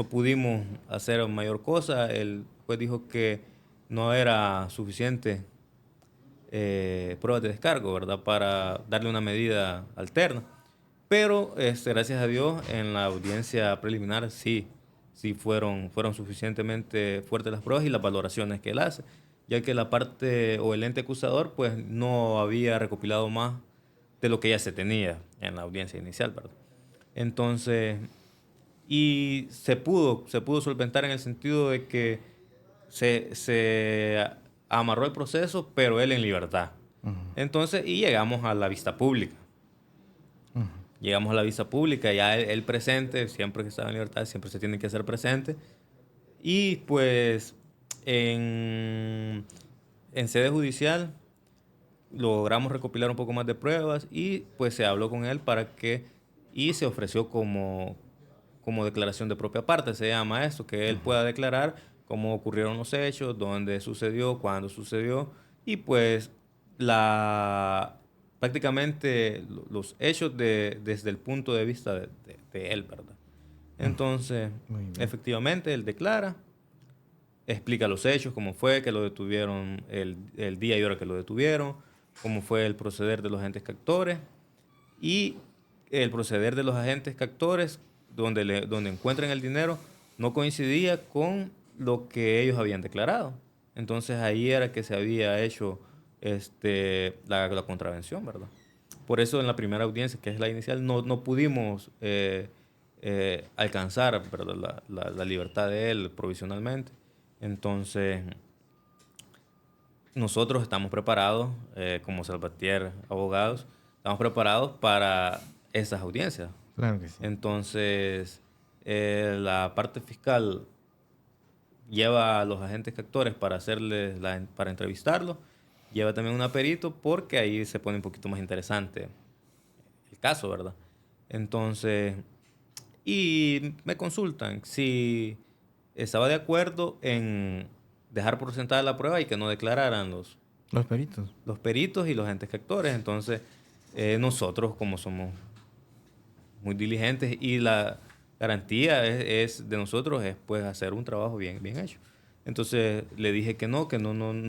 pudimos hacer mayor cosa. El juez dijo que no era suficiente pruebas de descargo, ¿verdad? Para darle una medida alterna. Pero gracias a Dios en la audiencia preliminar sí si fueron suficientemente fuertes las pruebas y las valoraciones que él hace, ya que la parte o el ente acusador pues no había recopilado más de lo que ya se tenía en la audiencia inicial, ¿verdad? Entonces, y se pudo solventar en el sentido de que se amarró el proceso, pero él en libertad. Entonces, y llegamos a la vista pública. Llegamos a la vista pública, ya él presente, siempre que está en libertad, siempre se tiene que hacer presente. Y pues en sede judicial logramos recopilar un poco más de pruebas y pues se habló con él y se ofreció como declaración de propia parte, se llama esto, que él pueda declarar cómo ocurrieron los hechos, dónde sucedió, cuándo sucedió y pues prácticamente los hechos desde el punto de vista de él, ¿verdad? Entonces, efectivamente, él declara, explica los hechos, cómo fue que lo detuvieron, el día y hora que lo detuvieron, cómo fue el proceder de los agentes captores y el proceder de los agentes captores donde encuentran el dinero no coincidía con lo que ellos habían declarado. Entonces ahí era que se había hecho la contravención, ¿verdad? Por eso en la primera audiencia, que es la inicial, no pudimos alcanzar, ¿verdad?, la libertad de él provisionalmente. Entonces, nosotros estamos preparados, como Salvatierra Abogados, estamos preparados para esas audiencias. Claro que sí. Entonces, la parte fiscal lleva a los agentes captores para entrevistarlos, lleva también un perito porque ahí se pone un poquito más interesante el caso, ¿verdad? Entonces, y me consultan si estaba de acuerdo en dejar por sentada la prueba y que no declararan los peritos y los agentes captores. Entonces, nosotros, como somos muy diligentes y la garantía es de nosotros es pues hacer un trabajo bien hecho. Entonces le dije que no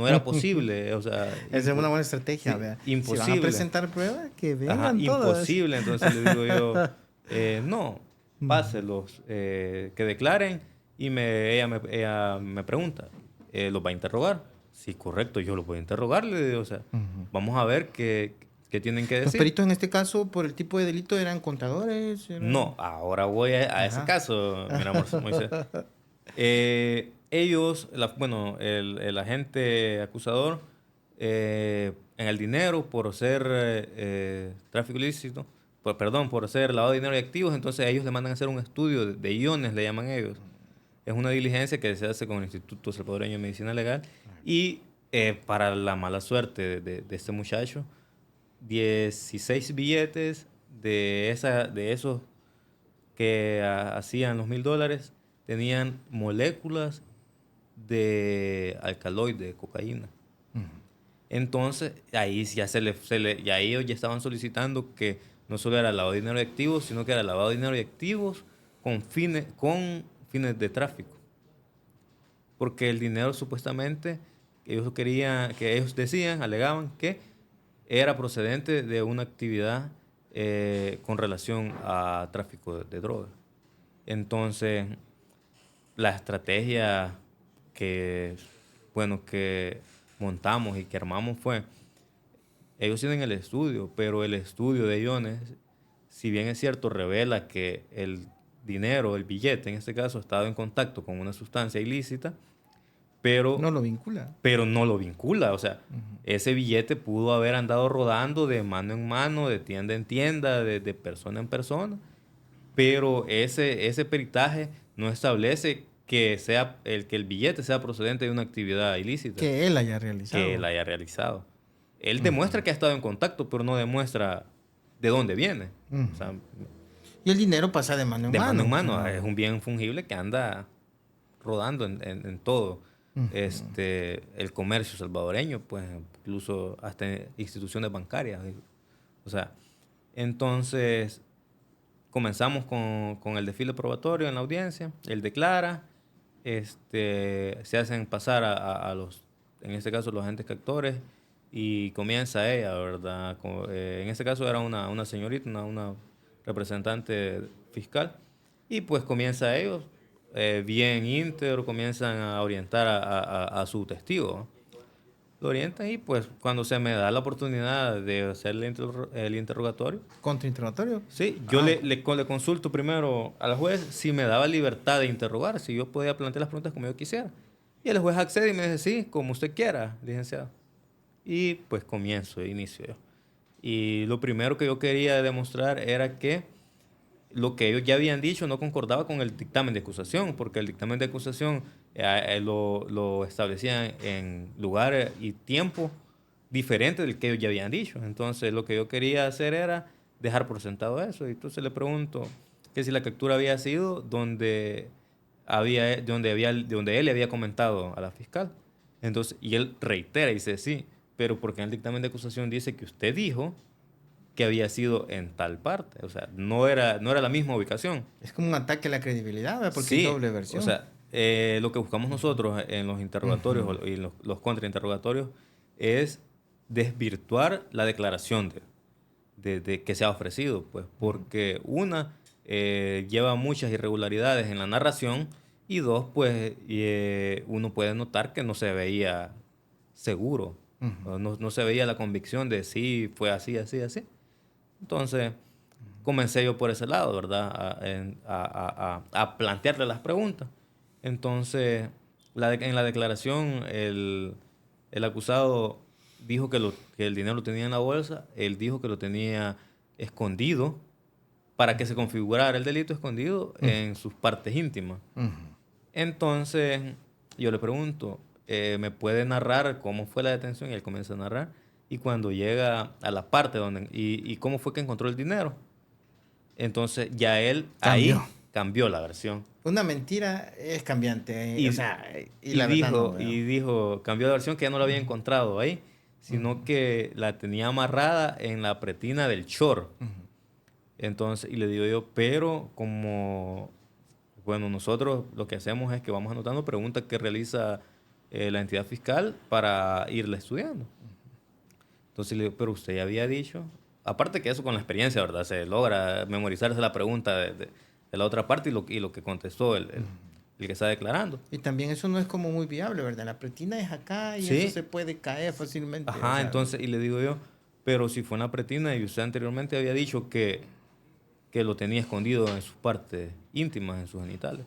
era posible, o sea, esa es una buena estrategia, sí, imposible. Si van a presentar pruebas, que vengan todas. Imposible, entonces le digo yo, no, páselos, que declaren y ella me pregunta, ¿los va a interrogar? Sí, correcto, yo los voy a interrogar, le digo, o sea, vamos a ver qué tienen que decir. ¿Los peritos en este caso, por el tipo de delito, eran contadores? No, ahora voy a ese caso, mira, Moisés. Ellos, el agente acusador, en el dinero por ser tráfico ilícito, por ser lavado de dinero y activos, entonces ellos le mandan a hacer un estudio de iones, le llaman ellos. Es una diligencia que se hace con el Instituto Salvadoreño de Medicina Legal y para la mala suerte de este muchacho, 16 billetes de esos que hacían los $1,000 tenían moléculas de alcaloide, de cocaína. Entonces, ahí ya ya ellos ya estaban solicitando que no solo era lavado de dinero y activos, sino que era lavado de dinero y activos con fines de tráfico. Porque el dinero supuestamente que ellos decían, alegaban que era procedente de una actividad con relación a tráfico de drogas. Entonces, la estrategia que montamos y que armamos fue, ellos tienen el estudio, pero el estudio de iones, si bien es cierto, revela que el dinero, el billete en este caso, ha estado en contacto con una sustancia ilícita, pero no lo vincula. Pero no lo vincula. O sea, ese billete pudo haber andado rodando de mano en mano, de tienda en tienda, de persona en persona. Pero ese peritaje no establece que el billete sea procedente de una actividad ilícita. Que él haya realizado. Él demuestra que ha estado en contacto, pero no demuestra de dónde viene. O sea, y el dinero pasa de mano en mano. De mano en mano. Es un bien fungible que anda rodando en todo. El comercio salvadoreño, pues incluso hasta instituciones bancarias. O sea, entonces comenzamos con el desfile probatorio en la audiencia. Él declara, se hacen pasar a los, en este caso, los agentes captores y comienza ella, ¿verdad? En este caso era una señorita, una representante fiscal y pues comienza ellos bien íntegro, comienzan a orientar a su testigo. Lo orientan y pues cuando se me da la oportunidad de hacer el interrogatorio. ¿Contrainterrogatorio? Sí, yo le consulto primero al juez si me daba libertad de interrogar, si yo podía plantear las preguntas como yo quisiera. Y el juez accede y me dice, sí, como usted quiera, licenciado. Y pues inicio yo. Y lo primero que yo quería demostrar era que lo que ellos ya habían dicho no concordaba con el dictamen de acusación, porque el dictamen de acusación lo establecían en lugar y tiempo diferente del que ellos ya habían dicho. Entonces, lo que yo quería hacer era dejar por sentado eso. Y entonces le pregunto que si la captura había sido donde él le había comentado a la fiscal. Entonces, y él reitera y dice, sí, pero porque en el dictamen de acusación dice que usted dijo que había sido en tal parte. O sea, no era la misma ubicación. Es como un ataque a la credibilidad, ¿verdad? Porque Sí, es doble versión. o sea, lo que buscamos nosotros en los interrogatorios y los contrainterrogatorios es desvirtuar la declaración de que se ha ofrecido, pues, porque una, lleva muchas irregularidades en la narración y dos, pues, uno puede notar que no se veía seguro, no se veía la convicción de sí, fue así, así, así. Entonces, comencé yo por ese lado, ¿verdad? A plantearle las preguntas. Entonces, en la declaración, el acusado dijo que el dinero lo tenía en la bolsa, él dijo que lo tenía escondido para que se configurara el delito escondido en sus partes íntimas. Entonces, yo le pregunto, ¿me puede narrar cómo fue la detención? Y él comienza a narrar. Y cuando llega a la parte donde... ¿Y cómo fue que encontró el dinero? Entonces, ya él ahí cambió la versión. Una mentira es cambiante. Y, o sea, y la verdad no, dijo, cambió la versión que ya no la había encontrado ahí, sino que la tenía amarrada en la pretina del short. Entonces, y le digo yo, pero como, bueno, nosotros lo que hacemos es que vamos anotando preguntas que realiza la entidad fiscal para irle estudiando. Entonces le digo, pero usted ya había dicho, aparte que eso con la experiencia, ¿verdad? Se logra memorizarse la pregunta de la otra parte y lo que contestó el que está declarando. Y también eso no es como muy viable, ¿verdad? La pretina es acá y eso se puede caer fácilmente. Ajá, o sea, entonces, y le digo yo, pero si fue una pretina y usted anteriormente había dicho que lo tenía escondido en sus partes íntimas, en sus genitales.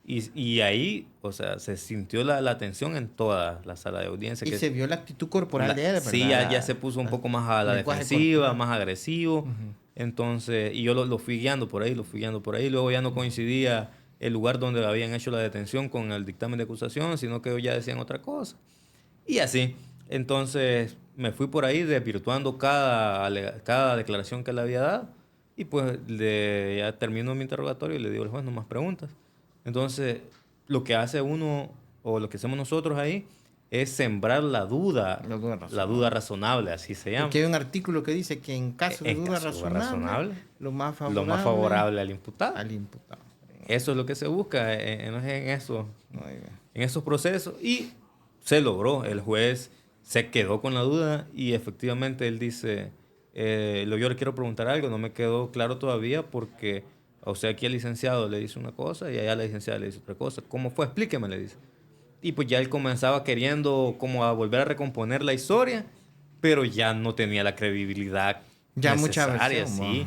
Y ahí, o sea, se sintió la tensión en toda la sala de audiencia. Y se vio la actitud corporal de él, ¿verdad? Sí, ya se puso un poco más a la defensiva, corporal, más agresivo. Entonces, y yo lo fui guiando por ahí. Luego ya no coincidía el lugar donde habían hecho la detención con el dictamen de acusación, sino que ellos ya decían otra cosa. Y así. Entonces, me fui por ahí desvirtuando cada declaración que le había dado. Y pues ya termino mi interrogatorio y le digo al juez, no más preguntas. Entonces, lo que hace uno, o lo que hacemos nosotros ahí, es sembrar la duda razonable, así se llama. Porque hay un artículo que dice que en caso de duda razonable, lo más favorable al imputado. imputado. Eso es lo que se busca en esos procesos. Y se logró. El juez se quedó con la duda y efectivamente él dice, yo le quiero preguntar algo, no me quedó claro todavía porque... O sea, aquí el licenciado le dice una cosa y allá la licenciada le dice otra cosa. ¿Cómo fue? Explíqueme, le dice. Y pues ya él comenzaba queriendo como a volver a recomponer la historia, pero ya no tenía la credibilidad ya necesaria, mucha versión, sí.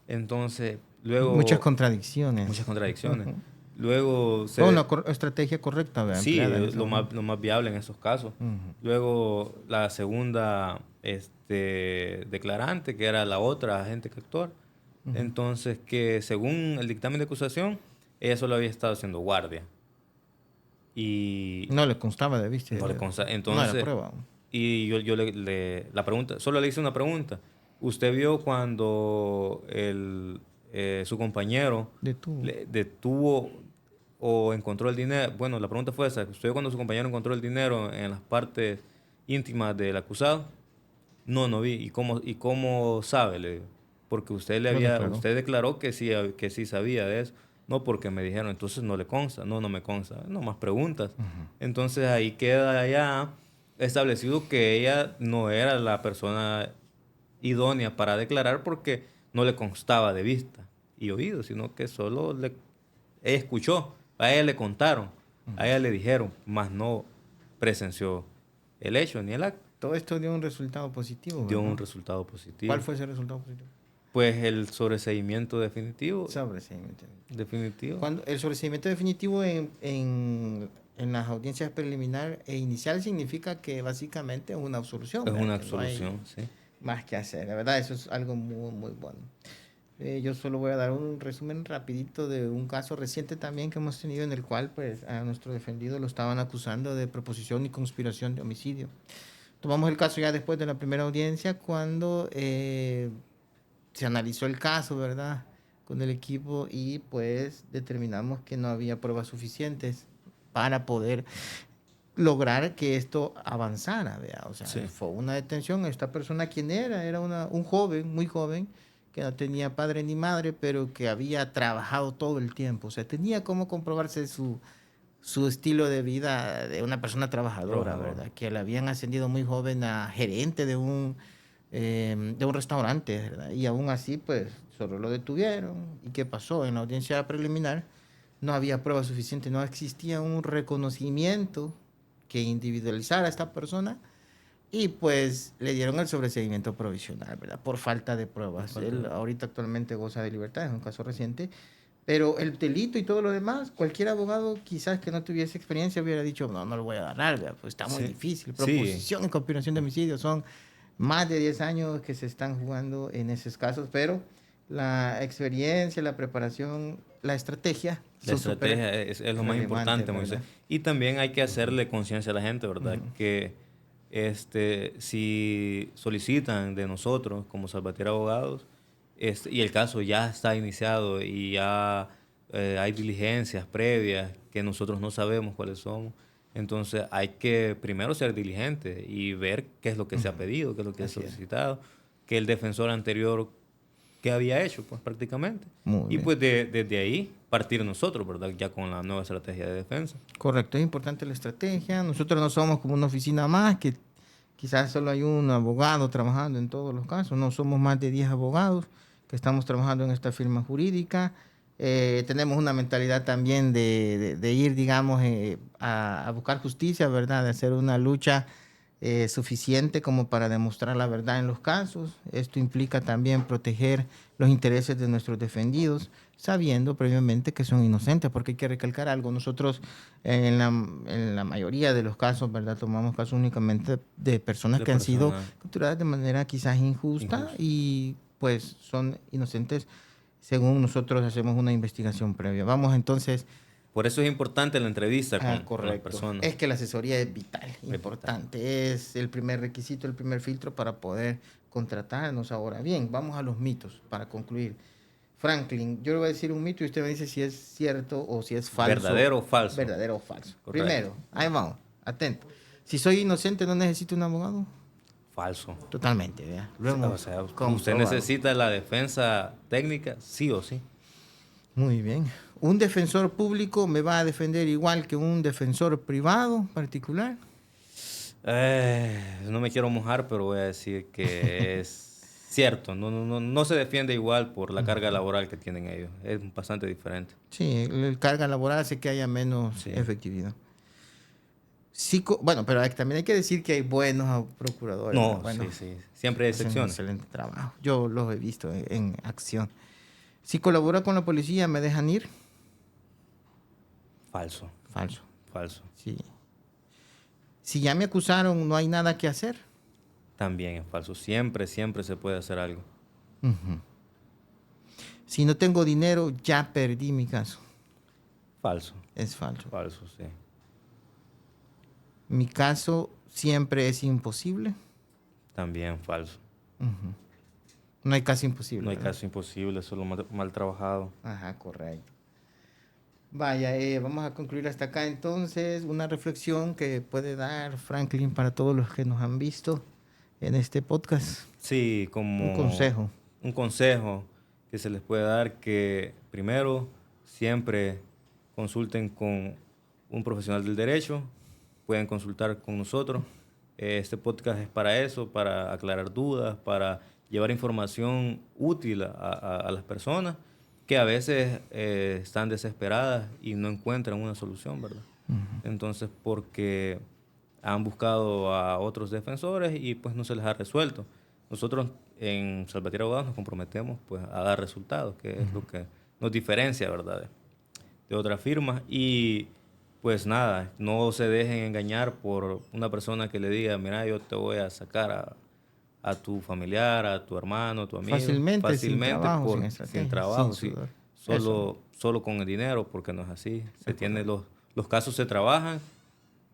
Entonces, luego... Muchas contradicciones. Luego... la estrategia correcta, ¿verdad? Sí, lo más viable en esos casos. Luego, la segunda declarante, que era la otra agente que actuó. Entonces, que según el dictamen de acusación, ella solo había estado haciendo guardia. Y no le constaba de vista. No le constaba. Entonces, no era prueba. Y yo la pregunta, solo le hice una pregunta. ¿Usted vio cuando su compañero detuvo o encontró el dinero? Bueno, la pregunta fue esa. ¿Usted vio cuando su compañero encontró el dinero en las partes íntimas del acusado? No vi. ¿Y cómo sabe? Le digo. Porque usted declaró que sí sabía de eso. No, porque me dijeron, entonces no le consta. No me consta. No más preguntas. Entonces ahí queda ya establecido que ella no era la persona idónea para declarar porque no le constaba de vista y oído, sino que solo ella escuchó A ella le contaron, a ella le dijeron, más no presenció el hecho ni el acto. Todo esto dio un resultado positivo, ¿verdad? Dio un resultado positivo. ¿Cuál fue ese resultado positivo? Pues el sobreseimiento definitivo. Sobreseimiento. Definitivo. Cuando el sobreseimiento definitivo en las audiencias preliminar e inicial significa que básicamente es una absolución. Es una absolución, no sí. Más que hacer, la verdad, eso es algo muy, muy bueno. Yo solo voy a dar un resumen rapidito de un caso reciente también que hemos tenido en el cual pues a nuestro defendido lo estaban acusando de proposición y conspiración de homicidio. Tomamos el caso ya después de la primera audiencia cuando se analizó el caso, ¿verdad? Con el equipo y pues determinamos que no había pruebas suficientes para poder lograr que esto avanzara, ¿verdad? O sea, sí. Fue una detención. Esta persona, ¿quién era? Era un joven, muy joven, que no tenía padre ni madre, pero que había trabajado todo el tiempo. O sea, tenía cómo comprobarse su estilo de vida de una persona trabajadora, ¿verdad? Que le habían ascendido muy joven a gerente de un restaurante, ¿verdad? Y aún así, pues, solo lo detuvieron. ¿Y qué pasó? En la audiencia preliminar no había pruebas suficientes, no existía un reconocimiento que individualizara a esta persona y pues le dieron el sobreseimiento provisional, ¿verdad? Por falta de pruebas. Él ahorita actualmente goza de libertad, es un caso reciente, pero el delito y todo lo demás, cualquier abogado quizás que no tuviese experiencia hubiera dicho, no lo voy a agarrar, ¿verdad? Pues está muy difícil. Proposición y conspiración de homicidio son más de 10 años que se están jugando en esos casos, pero la experiencia, la preparación, la estrategia. La estrategia es lo más importante, Moisés. Y también hay que hacerle conciencia a la gente, ¿verdad? Que si solicitan de nosotros como Salvatierra Abogados y el caso ya está iniciado y ya hay diligencias previas que nosotros no sabemos cuáles son, entonces hay que primero ser diligente y ver qué es lo que se ha pedido, qué es lo que se ha solicitado, que el defensor anterior que había hecho, pues prácticamente. Y pues desde ahí partir nosotros, ¿verdad? Ya con la nueva estrategia de defensa. Correcto, es importante la estrategia. Nosotros no somos como una oficina más, que quizás solo hay un abogado trabajando en todos los casos. No, somos más de 10 abogados que estamos trabajando en esta firma jurídica. Tenemos una mentalidad también de ir, digamos, a buscar justicia, ¿verdad? De hacer una lucha suficiente como para demostrar la verdad en los casos. Esto implica también proteger los intereses de nuestros defendidos, sabiendo previamente que son inocentes, porque hay que recalcar algo. Nosotros en la mayoría de los casos, ¿verdad? Tomamos casos únicamente de personas que han sido capturadas de manera quizás injusta y pues son inocentes según nosotros hacemos una investigación previa. Vamos entonces... Por eso es importante la entrevista con las personas. Es que la asesoría es vital, importante. Es el primer requisito, el primer filtro para poder contratarnos. Ahora bien, vamos a los mitos para concluir. Franklin, yo le voy a decir un mito y usted me dice si es cierto o si es falso. ¿Verdadero o falso? Verdadero o falso. Correcto. Primero, ahí vamos, atento. Si soy inocente, ¿no necesito un abogado? Falso. Totalmente, ¿verdad? Luego, o sea, usted necesita la defensa técnica, sí o sí. Muy bien. ¿Un defensor público me va a defender igual que un defensor privado particular? No me quiero mojar, pero voy a decir que es cierto. No se defiende igual por la carga laboral que tienen ellos. Es bastante diferente. Sí, la carga laboral hace que haya menos efectividad. Bueno, pero también hay que decir que hay buenos procuradores. No, bueno, sí. Siempre hay excepciones. Un excelente trabajo. Yo los he visto en acción. Si colabora con la policía, ¿me dejan ir? Falso. Sí. Si ya me acusaron, ¿no hay nada que hacer? También es falso. Siempre se puede hacer algo. Uh-huh. Si no tengo dinero, ya perdí mi caso. Falso. Es falso. Falso, sí. Mi caso siempre es imposible. También falso. Uh-huh. No hay caso imposible. No hay caso imposible, solo mal trabajado. Ajá, correcto. Vaya, vamos a concluir hasta acá entonces. Una reflexión que puede dar Franklin para todos los que nos han visto en este podcast. Sí, como... Un consejo que se les puede dar, que primero siempre consulten con un profesional del derecho. Pueden consultar con nosotros. Este podcast es para eso, para aclarar dudas, para llevar información útil a las personas. que a veces están desesperadas y no encuentran una solución, ¿verdad? Entonces, porque han buscado a otros defensores y pues no se les ha resuelto. Nosotros en Salvatierra Abogados nos comprometemos pues a dar resultados, que es lo que nos diferencia, ¿verdad?, de otras firmas. Y pues nada, no se dejen engañar por una persona que le diga, mira, yo te voy a sacar a tu familiar, a tu hermano, a tu amigo. Fácilmente sin trabajo, sí. Solo con el dinero, porque no es así. Los casos se trabajan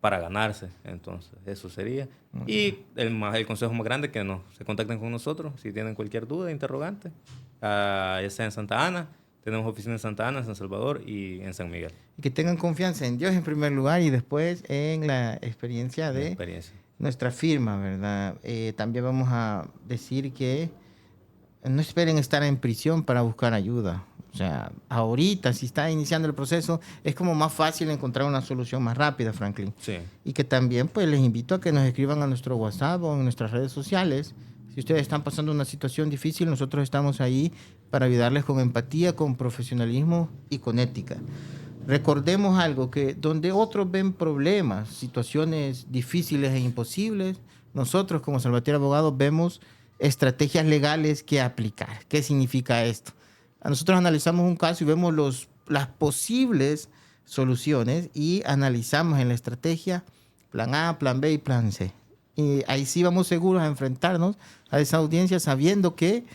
para ganarse, entonces eso sería. Y el consejo más grande, que se contacten con nosotros si tienen cualquier duda, interrogante, ya sea en Santa Ana. Tenemos oficina en Santa Ana, en San Salvador y en San Miguel. Y que tengan confianza en Dios en primer lugar y después en la experiencia de nuestra firma, ¿verdad? También vamos a decir que no esperen estar en prisión para buscar ayuda. O sea, ahorita, si está iniciando el proceso, es como más fácil encontrar una solución más rápida, Franklin. Sí. Y que también pues les invito a que nos escriban a nuestro WhatsApp o en nuestras redes sociales. Si ustedes están pasando una situación difícil, nosotros estamos ahí para ayudarles con empatía, con profesionalismo y con ética. Recordemos algo, que donde otros ven problemas, situaciones difíciles e imposibles, nosotros como Salvatierra Abogados vemos estrategias legales que aplicar. ¿Qué significa esto? Nosotros analizamos un caso y vemos las posibles soluciones y analizamos en la estrategia plan A, plan B y plan C. Y ahí sí vamos seguros a enfrentarnos a esa audiencia sabiendo que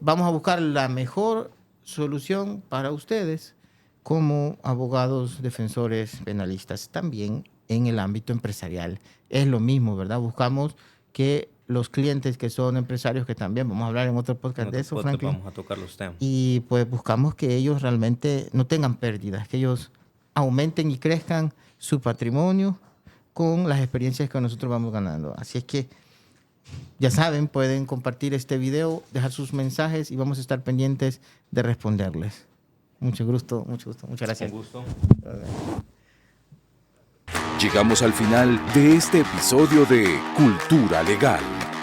vamos a buscar la mejor solución para ustedes como abogados defensores penalistas. También en el ámbito empresarial es lo mismo, ¿verdad? Buscamos que los clientes que son empresarios, que también vamos a hablar en otro podcast de eso, Franklin. Vamos a tocar los temas. Y pues buscamos que ellos realmente no tengan pérdidas, que ellos aumenten y crezcan su patrimonio con las experiencias que nosotros vamos ganando. Así es que, ya saben, pueden compartir este video, dejar sus mensajes y vamos a estar pendientes de responderles. Mucho gusto. Muchas gracias. Un gusto. Llegamos al final de este episodio de Cultura Legal.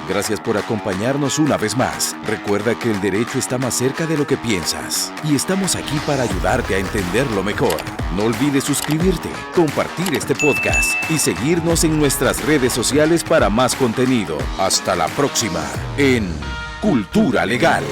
Gracias por acompañarnos una vez más. Recuerda que el derecho está más cerca de lo que piensas y estamos aquí para ayudarte a entenderlo mejor. No olvides suscribirte, compartir este podcast y seguirnos en nuestras redes sociales para más contenido. Hasta la próxima en Cultura Legal.